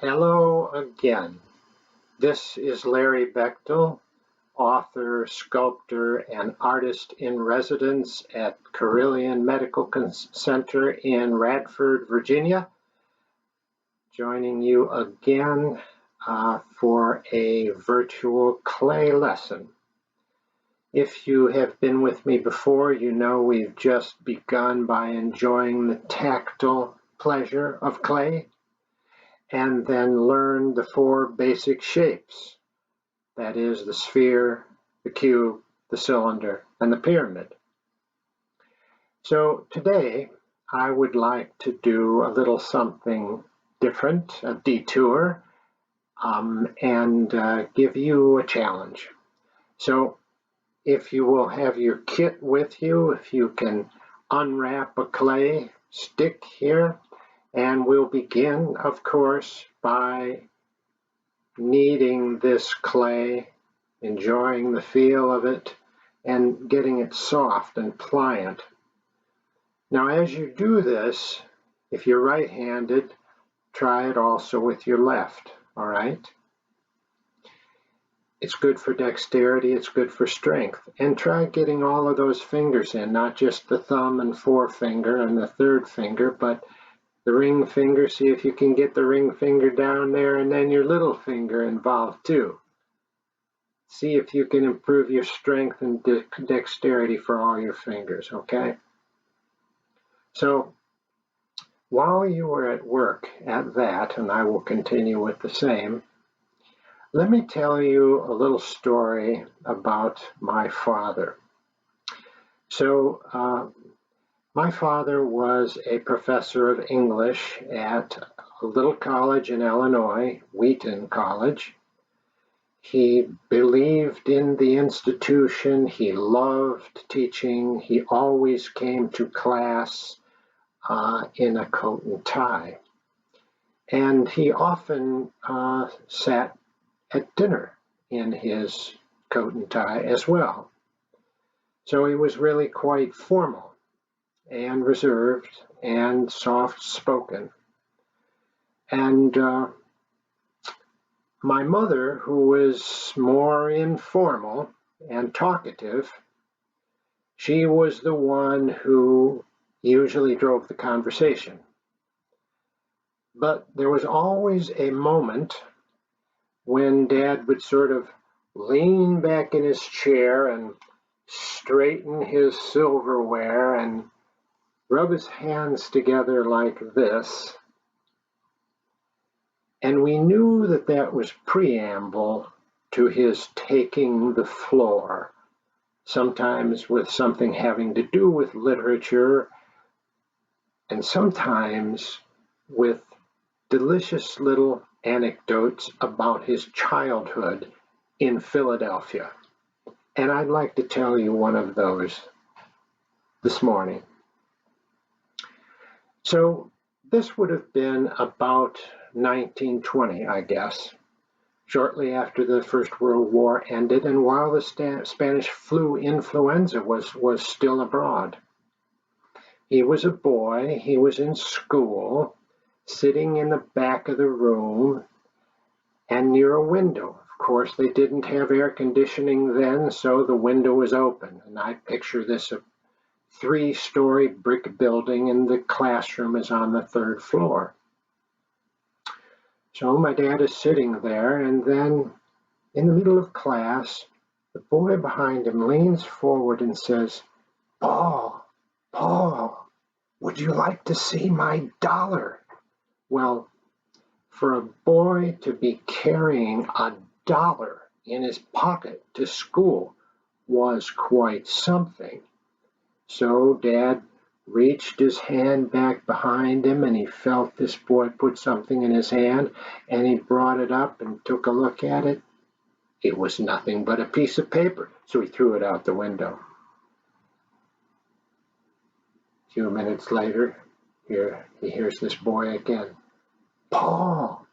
Hello again. This is Larry Bechtel, author, sculptor, and artist in residence at Carilion Medical Center in Radford, Virginia, joining you again for a virtual clay lesson. If you have been with me before, you know we've just begun by enjoying the tactile pleasure of clay, and then learn the four basic shapes. That is the sphere, the cube, the cylinder, and the pyramid. So today I would like to do a little something different, a detour, and give you a challenge. So if you will have your kit with you, if you can unwrap a clay stick here, and we'll begin, of course, by kneading this clay, enjoying the feel of it, and getting it soft and pliant. Now, as you do this, if you're right-handed, try it also with your left, all right? It's good for dexterity, it's good for strength. And try getting all of those fingers in, not just the thumb and forefinger and the third finger, but the ring finger. See if you can get the ring finger down there, and then your little finger involved too. See if you can improve your strength and dexterity for all your fingers, okay? So while you are at work at that, and I will continue with the same, let me tell you a little story about my father. So my father was a professor of English at a little college in Illinois, Wheaton College. He believed in the institution. He loved teaching. He always came to class in a coat and tie. And he often sat at dinner in his coat and tie as well. So he was really quite formal and reserved and soft-spoken. And my mother, who was more informal and talkative, she was the one who usually drove the conversation. But there was always a moment when Dad would sort of lean back in his chair and straighten his silverware and rub his hands together like this. And we knew that that was preamble to his taking the floor, sometimes with something having to do with literature, and sometimes with delicious little anecdotes about his childhood in Philadelphia. And I'd like to tell you one of those this morning. So this would have been about 1920, I guess, shortly after the First World War ended and while the Spanish flu influenza was still abroad. He was a boy, he was in school, sitting in the back of the room and near a window. Of course, they didn't have air conditioning then, so the window was open. And I picture this a 3-story brick building, and the classroom is on the 3rd floor. So my dad is sitting there, and then in the middle of class, the boy behind him leans forward and says, Paul, would you like to see my dollar? Well, for a boy to be carrying $1 in his pocket to school was quite something. So Dad reached his hand back behind him, and he felt this boy put something in his hand, and he brought it up and took a look at it. It was nothing but a piece of paper, so he threw it out the window. A few minutes later, he hears this boy again. Paul,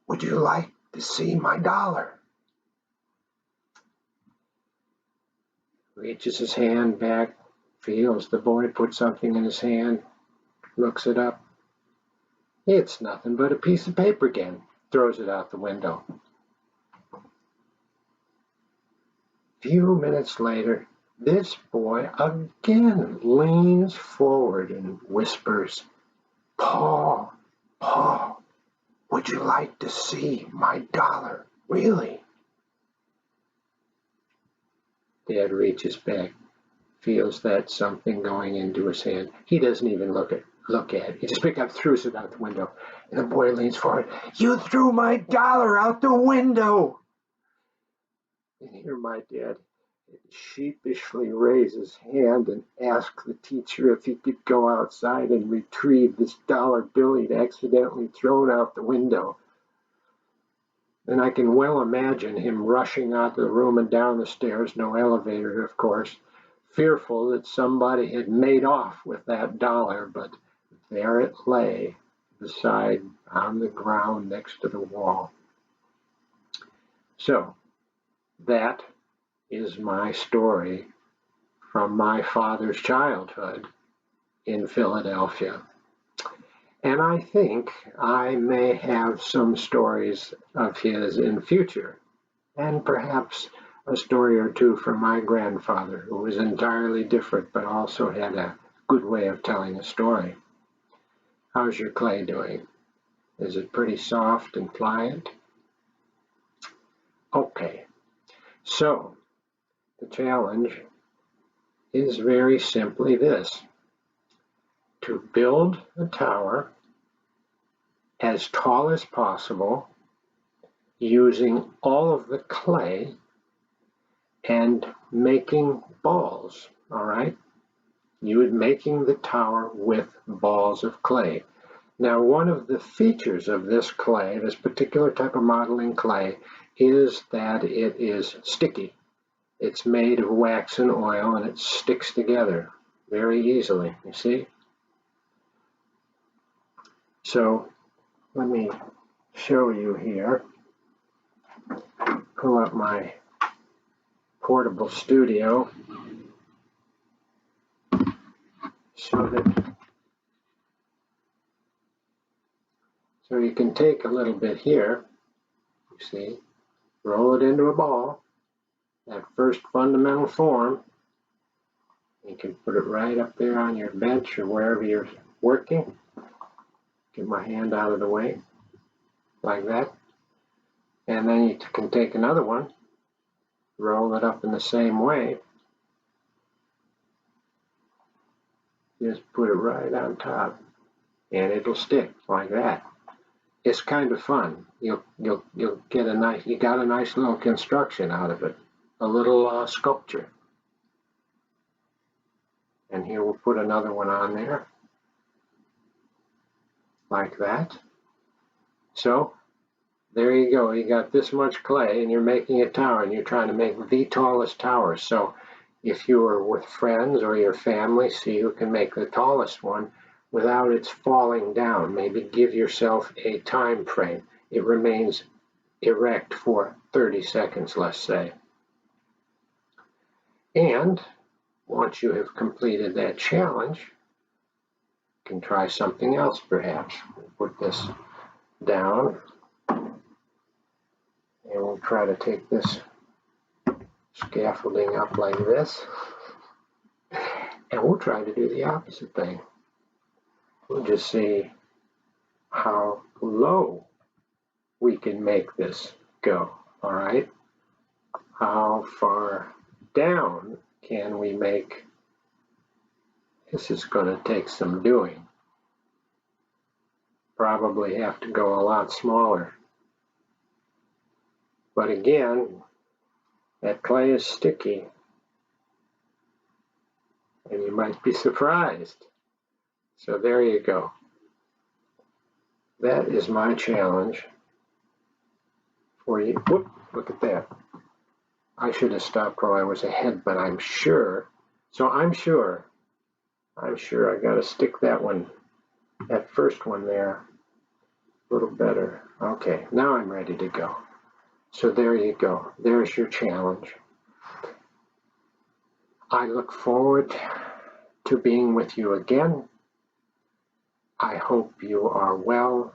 would you like to see my dollar? Reaches his hand back, feels the boy put something in his hand, looks it up. It's nothing but a piece of paper again. Throws it out the window. Few minutes later, this boy again leans forward and whispers, "Paul, Paul, would you like to see my dollar? Really?" Dad reaches back, feels that something going into his hand. He doesn't even look at it. He just picks up, throws it out the window. And the boy leans forward. "You threw my dollar out the window!" And here my dad sheepishly raise his hand and ask the teacher if he could go outside and retrieve this dollar bill he'd accidentally thrown out the window. And I can well imagine him rushing out of the room and down the stairs, no elevator, of course, fearful that somebody had made off with that dollar, but there it lay beside on the ground next to the wall. So that is my story from my father's childhood in Philadelphia. And I think I may have some stories of his in future, and perhaps a story or two from my grandfather, who was entirely different but also had a good way of telling a story. How's your clay doing? Is it pretty soft and pliant? Okay, so the challenge is very simply this: to build a tower as tall as possible using all of the clay and making balls, all right? You would making the tower with balls of clay. Now, one of the features of this clay, this particular type of modeling clay, is that it is sticky. It's made of wax and oil, and it sticks together very easily, you see? So let me show you here. Pull up my portable studio so you can take a little bit here, you see, roll it into a ball, that first fundamental form. You can put it right up there on your bench or wherever you're working. Get my hand out of the way, like that. And then you can take another one, roll it up in the same way. Just put it right on top, and it'll stick like that. It's kind of fun. You'll get you got a nice little construction out of it, a little sculpture. And here we'll put another one on there, like that. So there you go. You got this much clay, and you're making a tower, and you're trying to make the tallest tower. So if you are with friends or your family, see who can make the tallest one without its falling down. Maybe give yourself a time frame. It remains erect for 30 seconds, let's say. And once you have completed that challenge, you can try something else perhaps. Put this down, and we'll try to take this scaffolding up like this, and we'll try to do the opposite thing. We'll just see how low we can make this go, all right? How far down can we make? This is going to take some doing. Probably have to go a lot smaller. But again, that clay is sticky, and you might be surprised. So there you go. That is my challenge for you. Whoop, look at that. I should have stopped while I was ahead, but I'm sure I got to stick that one, that first one there, a little better. Okay, now I'm ready to go. So there you go. There's your challenge. I look forward to being with you again. I hope you are well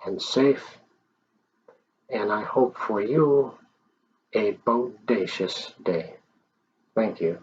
and safe, and I hope for you a bodacious day. Thank you.